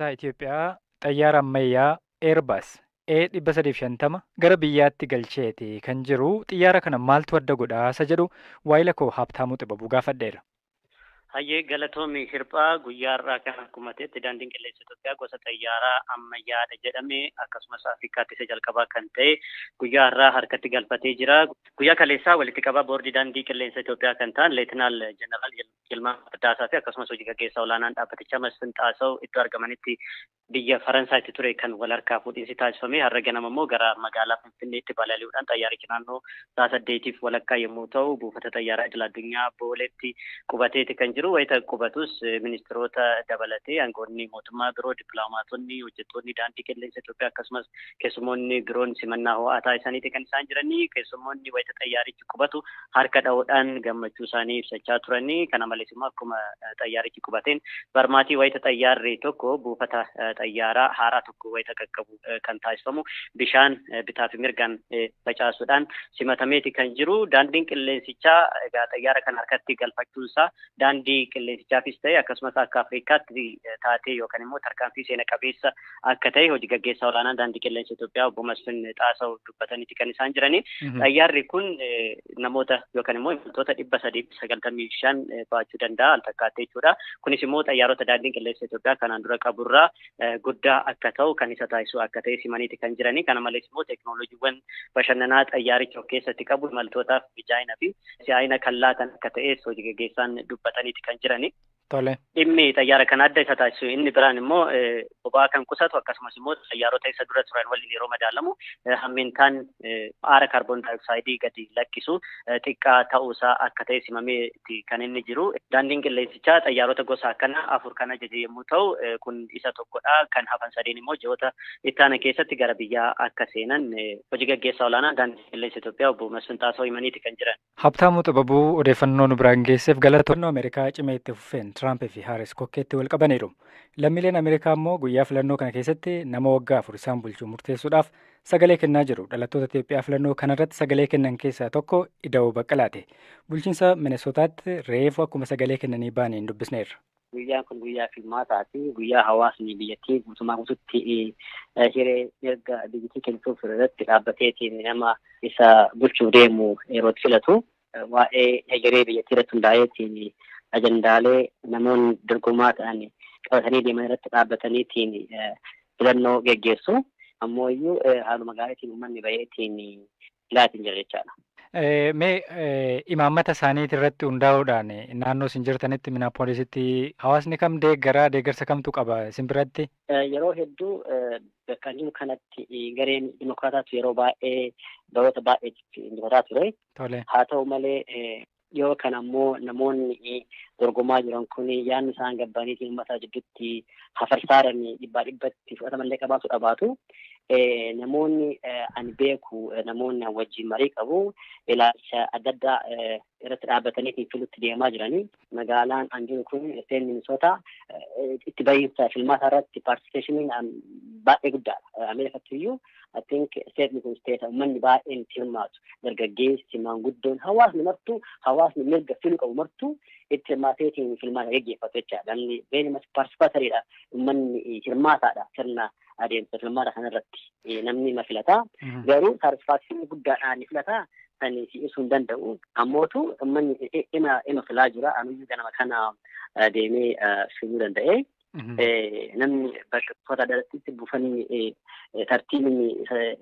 Itoophiyaa xayyaara ammayyaa Airbus A350 gara biyyaatti galcheeti kan jiru. Xiyyaara kana maaltu adda godhaasa jedhu waa'ila koo Habtaamuu Xibabuu gaafadheera. Hayyee galatoomii hirphaa guyyaarraa kan akkuma ta'etti daandiin qilleensa Itoophiyaa gosa xayyaaraa ammayyaadha jedhamee akkasumas Afrikaatti isa jalqabaa kan ta'e guyyaarraa harkatti galfatee jira. Guyyaa kaleessaa walitti qabaa boordii daandii qilleensa Itoophiyaa kan ta'an Leetinaal Jeneraal Yilmaa Firdaasaa fi akkasumas hojii gaggeessaa olaanaan dhaabbatichaa Masfin Xaasaw iddoo argamanitti biyya Faransaatti ture kan wal harkaa fuudhinsi taasifame har'a ganama immoo gara magaalaa Finfinneetti balali'uudhaan xayyaarichi naannoo sa'a 8 walakkaa yommuu ta'u buufata xayyaaraa idil addunyaa Booleetti qubateeti kan jiru. Wayita qubatus ministeerota dabalatee aangoonni mootummaa biroo dippiloomaatonni hojjettoonni daandii qilleensa Itoophiyaa akkasumas keessummoonni biroon simannaa ho'ataa isaaniiti kan isaan jiranii. Keessummoonni wayita xayyaarichi qubatu harka dha'uudhaan gammachuu isaanii ibsachaa turanii. Kana malees immoo akkuma xayyaarichi qubateen barmaatii wayita xayyaarri tokko buufata xayyaaraa haaraa tokko wayita qaqqabu kan taasifamu bishaan bitaa fi mirgaan facaasuudhaan simatameeti kan jiru. Daandiin qilleensichaa egaa xayyaara kan harkatti galfachuunsaa daandii qilleensichaafis ta'e akkasumas akka Afrikaatti taatee yookaan immoo tarkaanfii seena qabeessa akka ta'e hojii gaggeessaa olaanaa daandii qilleensa Itoophiyaa obbo Masfin Xaasaw dubbataniiti kan isaan jiranii. Xayyaarri kun namoota yookaan immoo imaltoota 395 baachuu danda'a al takkaatti jechuudha. Kunis immoo xayyaarota daandiin qilleensa Itoophiyaa kanaan dura qaburraa guddaa akka ta'u kan isa taasisu akka ta'e simaniiti kan jiranii. Kana malees immoo teekinooloojiiwwan bashannanaa xayyaaricha of keessatti qabu imaltootaaf mijaa'ina fi si'aayina kan laatan akka ta'es hojii gaggeessaan dubbataniiti kan jiranii. Dhimmi xayyaara kan adda isa taasisu inni biraan immoo boba'aa kan qusatu akkasumas immoo xayyaarota isa dura turan waliin yeroo madaalamu hammintaan aara kaarboon daayoksaaydii gadi lakkisu xiqqaa ta'uusaa akka ta'e simameeti kan inni jiru. Daandiin qilleensichaa xayyaarota gosa akkana 4 kan ajaje yommuu ta'u kun isa tokkodha. Kan hafan sadeen immoo ji'oota itti aanan keessatti gara biyyaa akka seenan hojii gaggeessaa olaanaa daandii qilleensa Itoophiyaa obbo Masfin Xaasaw himaniiti kan jiran. Habtaamuu Xibabuu odeeffannoo nu biraan geesseef galatoomii. Ameerikaa cimee itti fufeen Tiraamp fi Haaris kokkeetti wal qabaniiru. Lammiileen Ameerikaa immoo guyyaa filannoo kana keessatti nama waggaa 4 isaan bulchuu murteessuudhaaf sagalee kennaa jiru. Dhalattoota Itoophiyaa filannoo kanarratti sagalee kennan keessaa tokko Ida'uu Baqqalaati. Bulchiinsa Minesootaatti reefu akkuma sagalee kennanii baaniin dubbisneerra. Guyyaan kun guyyaa filmaataati. Guyyaa hawaasni biyyattii guutumaa guututti hiree erga biyyattii kennuuf irratti dhaabbateetiin nama isa bulchuu deemu yerootti filatu. Waa'ee hegeree biyyattii irratti hundaa'eetiin ajandaalee namoonni dorgomaa ta'an qabatanii deeman irratti dhaabbataniitiin filannoo geggeessu. Ammoo iyyuu haaluma gaariitiin uummanni baay'eetiin ilaatiin jira jechaadha. Mee imaammata isaaniiti irratti hundaa'uudhaan naannoo isin jirtanitti Minaapoolisitti hawaasni kam deeggarsa kamtu qaba isin biratti? Yeroo hedduu bakka jiru kanatti gareen dimokiraataatu yeroo baay'ee baroota baay'eetti injifataa ture. Haa ta'u malee yoo kan ammoo namoonni dorgomaa jiran kun yaadni isaan gabbaniitiin uummata jidduutti hafarsaaraan dhibbaa dhibbatti fudhatamallee qabaatu dhabaatu. Namoonni ani beeku namoonni wajjin marii qabu ilaalcha adda addaa irratti dhaabbatanii filutti deemaa jiranii. Magaalaan an jiru kun seen Minisootaa itti bahiinsa filmaata irratti paartisipeshiniin baay'ee guddaadha. Ameerikatti iyyuu I think seetni kun steeta uummanni baay'een itti hirmaatu. Dargaggeessi, maanguddoon, hawaasni martuu, hawaasni mirga filu qabu martuu itti hirmaateetiin filmaata geggeeffatu jechaadha. Namni paartisipatariidha. Uummanni hirmaataadha sirna adeemsa filmaata kanarratti. Namni ma filataa. Garuu satisfaakshinii guddaadhaan filataa kan si'isuu hin danda'u. Ammootu uummanni ima filaa jira. Anuyyuu ganama kana deemee filuu danda'e. Namni bakka uffata addaatti buufanii tartiibni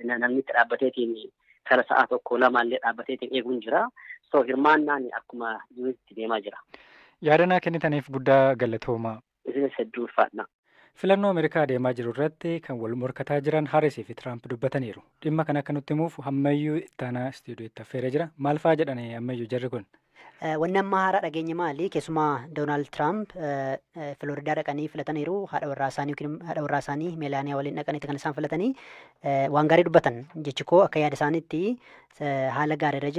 namni itti dhaabbateetiin kara sa'a tokko lamaallee dhaabbateetiin eeguun jira. So hirmaannaan akkuma jirutti deemaa jira. Yaada kennitaniif guddaa galatoomaa. Isinis hedduu ulfaadha. Filannoo Ameerikaa deemaa jiru irratti kan wal morkataa jiran Haaris fi Tiraamp dubbataniiru. Dhimma kana akka nutti himuuf ammayyuu ittaanaa istiidiyootti affeeree jira. Maal fa'aa jedhanii ammayyuu jarri kun? Wanni amma haaraa dhageenya maali? Keessumaa Doonaald Tiraamp Filooridaa dhaqanii filataniiru. Haadha warraa isaanii Meelaaniyaa waliin dhaqaniiti kan isaan filatanii waan gaarii dubbatan jechi koo akka yaada isaaniitti haala gaariirra jira.